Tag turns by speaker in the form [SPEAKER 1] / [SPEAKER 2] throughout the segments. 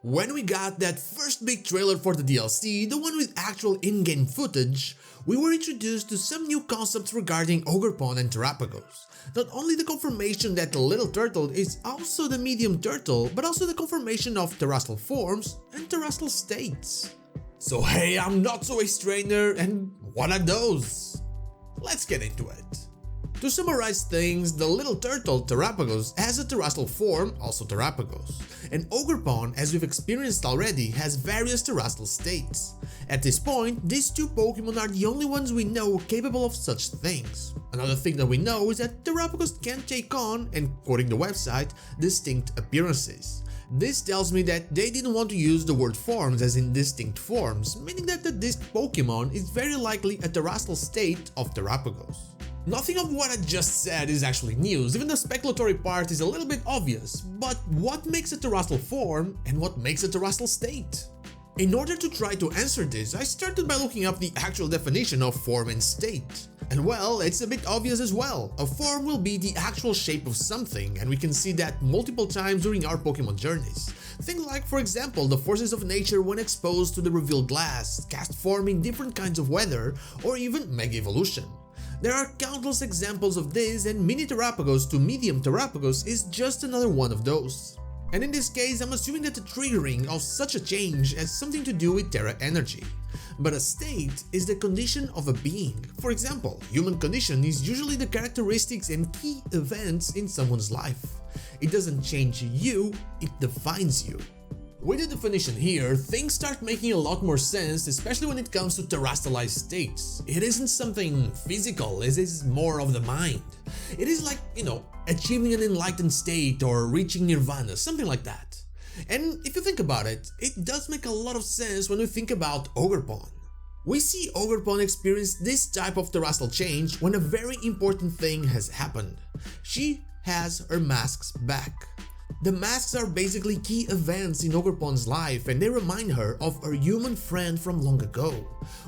[SPEAKER 1] When we got that first big trailer for the DLC, the one with actual in-game footage, we were introduced to some new concepts regarding Ogrepon and Terapagos. Not only the confirmation that the little turtle is also the medium turtle, but also the confirmation of terrestrial forms and terrestrial states. So hey, I'm not so ace trainer, and what are those? Let's get into it. To summarize things, the little turtle Terapagos has a terrestrial form, also Terapagos, and Ogrepon, as we've experienced already, has various terrestrial states. At this point, these two Pokemon are the only ones we know capable of such things. Another thing that we know is that Terapagos can take on, and quoting the website, distinct appearances. This tells me that they didn't want to use the word forms as in distinct forms, meaning that the disc Pokemon is very likely a terrestrial state of Terapagos. Nothing of what I just said is actually news, even the speculatory part is a little bit obvious, but what makes a terrestrial form and what makes a terrestrial state? In order to try to answer this, I started by looking up the actual definition of form and state. And well, it's a bit obvious as well. A form will be the actual shape of something, and we can see that multiple times during our Pokemon journeys. Things like, for example, the forces of nature when exposed to the revealed glass, cast form in different kinds of weather, or even Mega Evolution. There are countless examples of this, and Mini Terapagos to Medium Terapagos is just another one of those. And in this case, I'm assuming that the triggering of such a change has something to do with Terra energy. But a state is the condition of a being. For example, human condition is usually the characteristics and key events in someone's life. It doesn't change you, it defines you. With the definition here, things start making a lot more sense, especially when it comes to terrestrialized states. It isn't something physical, it is more of the mind. It is like, achieving an enlightened state or reaching nirvana, something like that. And if you think about it, it does make a lot of sense when we think about Ogrepon. We see Ogrepon experience this type of terrestrial change when a very important thing has happened. She has her masks back. The masks are basically key events in Ogrepon's life, and they remind her of her human friend from long ago,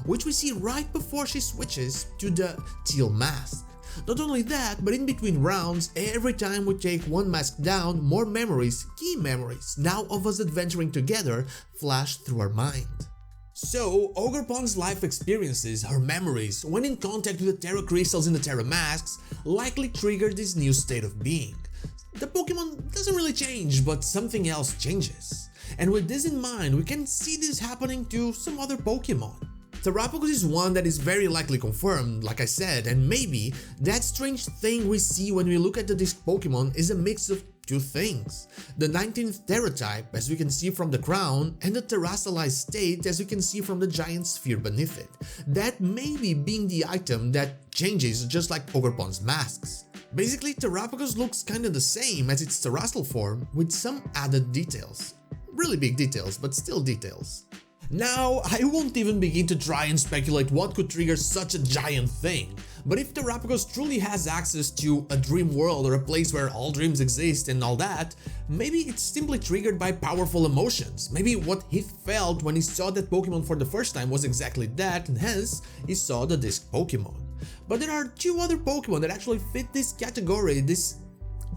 [SPEAKER 1] which we see right before she switches to the teal mask. Not only that, but in between rounds, every time we take one mask down, more memories, key memories, now of us adventuring together, flash through our mind. So, Ogrepon's life experiences, her memories, when in contact with the Terra crystals in the Terra masks, likely triggered this new state of being. The Pokemon doesn't really change, but something else changes. And with this in mind, we can see this happening to some other Pokemon. Terapagos is one that is very likely confirmed, like I said, and maybe that strange thing we see when we look at the disc Pokemon is a mix of two things. The 19th Terra type, as we can see from the crown, and the terrestrialized state, as we can see from the giant sphere beneath it. That maybe being the item that changes just like Ogrepon's masks. Basically, Terapagos looks kinda the same as its terrestrial form, with some added details. Really big details, but still details. Now, I won't even begin to try and speculate what could trigger such a giant thing, but if Terapagos truly has access to a dream world or a place where all dreams exist and all that, maybe it's simply triggered by powerful emotions. Maybe what he felt when he saw that Pokemon for the first time was exactly that, and hence, he saw the disc Pokemon. But there are two other Pokemon that actually fit this category, this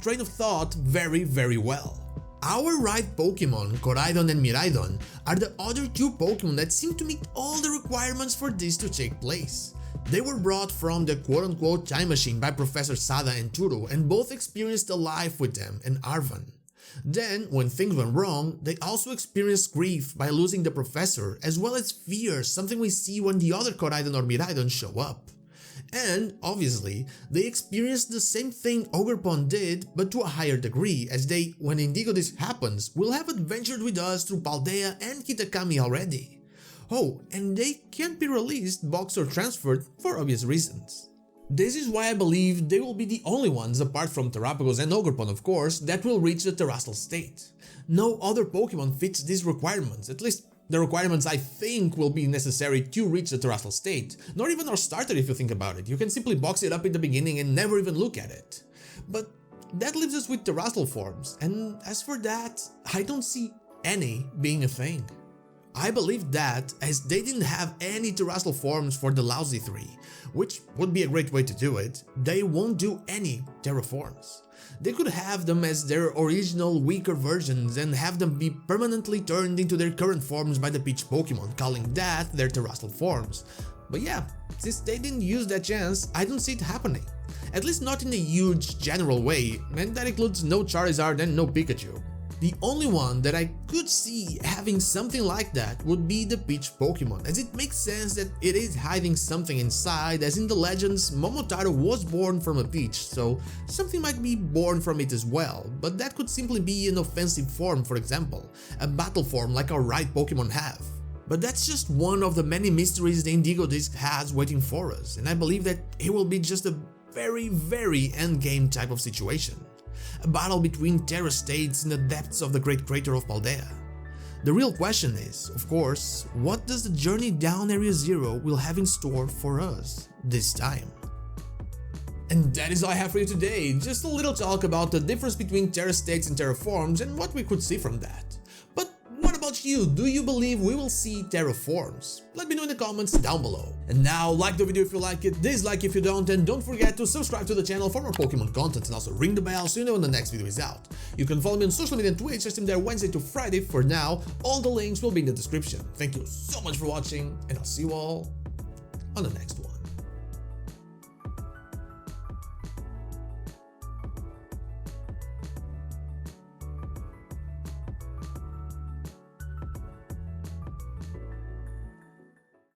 [SPEAKER 1] train of thought very well. Our right Pokemon, Koraidon and Miraidon, are the other two Pokemon that seem to meet all the requirements for this to take place. They were brought from the quote-unquote time machine by Professor Sada and Turo, and both experienced a life with them and Arvan. Then, when things went wrong, they also experienced grief by losing the professor, as well as fear, something we see when the other Koraidon or Miraidon show up. And, obviously, they experienced the same thing Ogrepon did, but to a higher degree, as they, when Indigo this happens, will have adventured with us through Paldea and Kitakami already. Oh, and they can't be released, boxed or transferred for obvious reasons. This is why I believe they will be the only ones, apart from Terapagos and Ogrepon of course, that will reach the terrestrial state. No other Pokemon fits these requirements, at least the requirements I think will be necessary to reach the terrestrial state. Not even our starter if you think about it, you can simply box it up in the beginning and never even look at it. But that leaves us with terrestrial forms, and as for that, I don't see any being a thing. I believe that, as they didn't have any terrestrial forms for the lousy 3, which would be a great way to do it, they won't do any terraforms. They could have them as their original weaker versions and have them be permanently turned into their current forms by the Peach Pokemon, calling that their terrestrial forms. But yeah, since they didn't use that chance, I don't see it happening. At least not in a huge general way, and that includes no Charizard and no Pikachu. The only one that I could see having something like that would be the Peach Pokemon, as it makes sense that it is hiding something inside, as in the legends Momotaro was born from a peach, so something might be born from it as well, but that could simply be an offensive form, for example, a battle form like our right Pokemon have. But that's just one of the many mysteries the Indigo Disc has waiting for us, and I believe that it will be just a very endgame type of situation. A battle between Terra states in the depths of the Great Crater of Paldea. The real question is, of course, what does the journey down Area Zero will have in store for us this time? And that is all I have for you today, just a little talk about the difference between Terra states and terraforms and what we could see from that. But what about you? Do you believe we will see terraforms? Let me know in the comments down below. And now, like the video if you like it, dislike if you don't, and don't forget to subscribe to the channel for more Pokemon content and also ring the bell so you know when the next video is out. You can follow me on social media and Twitch, I stream there Wednesday to Friday. For now, all the links will be in the description. Thank you so much for watching, and I'll see you all on the next one.